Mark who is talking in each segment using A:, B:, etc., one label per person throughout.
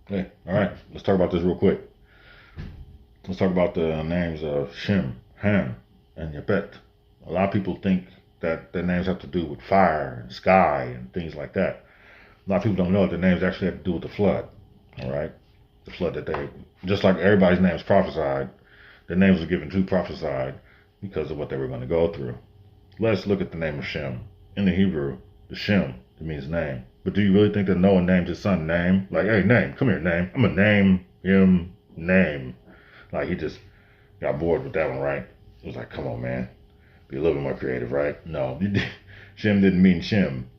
A: Hey, all right, let's talk about this real quick. Let's talk about the names of Shem, Ham, and Japheth. A lot of people think that their names have to do with fire and sky and things like that. A lot of people don't know that their names actually have to do with the flood. All right, the flood that they, just like everybody's names prophesied, their names were given to prophesied because of what they were going to go through. Let's look at the name of Shem. In the Hebrew, the Shem, it means name. But do you really think that Noah named his son Name? Like, hey, Name, come here, Name. I'm going to name him Name. Like, he just got bored with that one, right? It was like, come on, man. Be a little bit more creative, right? No, Shem didn't mean Shem,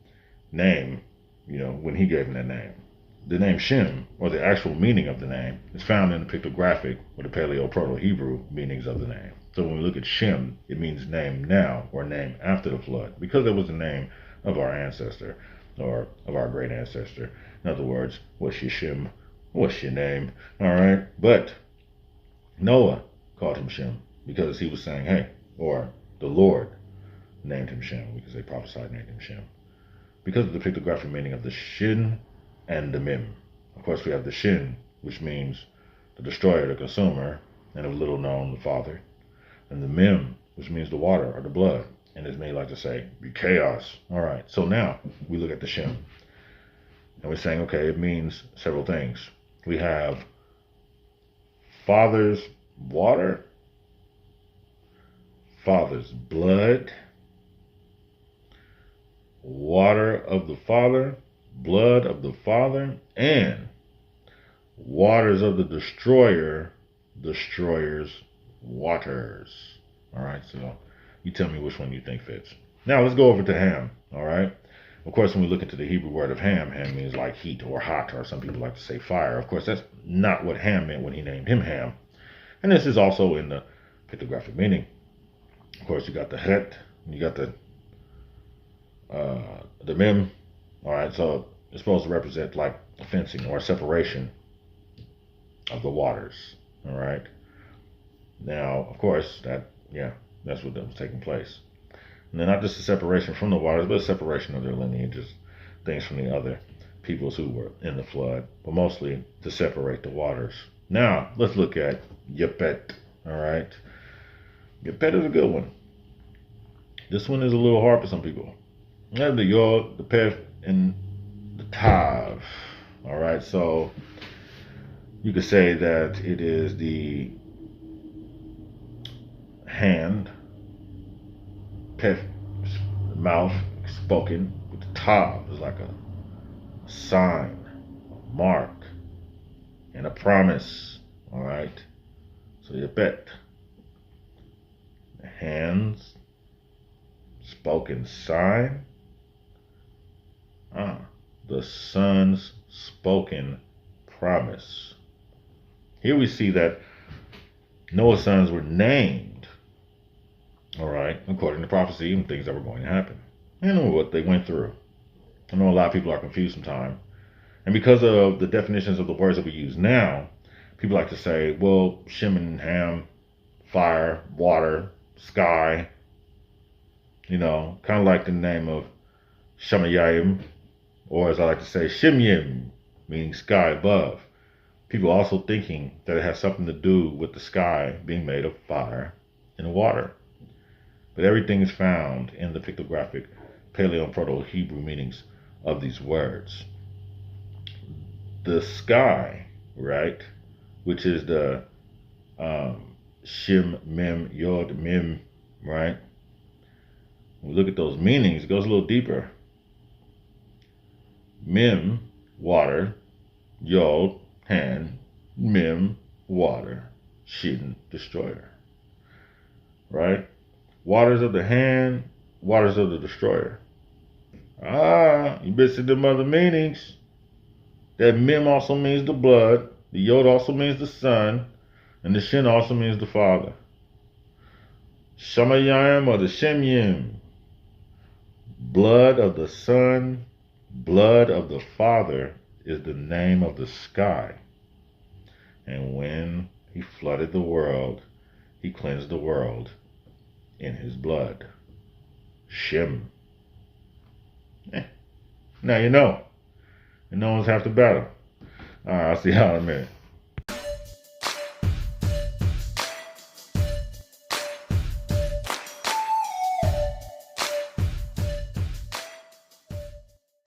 A: name, when he gave him that name. The name Shem, or the actual meaning of the name, is found in the pictographic or the Paleo, proto Hebrew meanings of the name. So when we look at Shem, it means name now or name after the flood, because it was the name of our ancestor or of our great ancestor. In other words, what's your Shem? What's your name? All right. But Noah called him Shem because he was saying, hey, or the Lord named him Shem because they prophesied named him Shem. Because of the pictographic meaning of the Shin and the Mim. Of course, we have the Shin, which means the destroyer, the consumer, and of little known, the father. And the Mim, which means the water or the blood. And as many like to say, be chaos. All right, so now we look at the Shem. And we're saying, okay, it means several things. We have father's water, father's blood, water of the father, blood of the father, and waters of the destroyer, destroyer's waters. All right, so you tell me which one you think fits. Now let's go over to Ham. All right. Of course, when we look into the Hebrew word of Ham, Ham means like heat or hot, or some people like to say fire. Of course, that's not what Ham meant when he named him Ham. And this is also in the pictographic meaning. Of course, you got the het, you got the mem. All right, so it's supposed to represent like a fencing or a separation of the waters. All right. Now, of course, that's what was taking place. And then not just a separation from the waters, but a separation of their lineages, things from the other peoples who were in the flood, but mostly to separate the waters. Now, let's look at Japheth. All right. Japheth is a good one. This one is a little hard for some people. We have the Yod, the Peth, and the Tav. All right, so you could say that it is the hand, Peth, mouth spoken, with the Tav is like a sign, a mark, and a promise. All right, so Japheth, the hands, spoken sign, the son's spoken promise. Here we see that Noah's sons were named, all right, according to prophecy and things that were going to happen. And what they went through. I know a lot of people are confused sometimes. And because of the definitions of the words that we use now, people like to say, well, Shem and Ham, fire, water, sky, kind of like the name of Shemayim, or as I like to say, Shemyim, meaning sky above. People also thinking that it has something to do with the sky being made of fire and water. But everything is found in the pictographic Paleo and proto Hebrew meanings of these words. The sky, right, which is the Shem, Mem, Yod, Mem, right? When we look at those meanings, it goes a little deeper. Mem, water, Yod, hand, Mem, water, Shin, destroyer. Right? Waters of the hand, waters of the destroyer. You missing them other meanings. That Mem also means the blood, the Yod also means the son, and the Shin also means the father. Shemayim or the Shemyim, blood of the son, blood of the father is the name of the sky. And when he flooded the world, he cleansed the world in his blood. Shem. Now you know. And no one's half the battle. All right, I'll see y'all in a minute.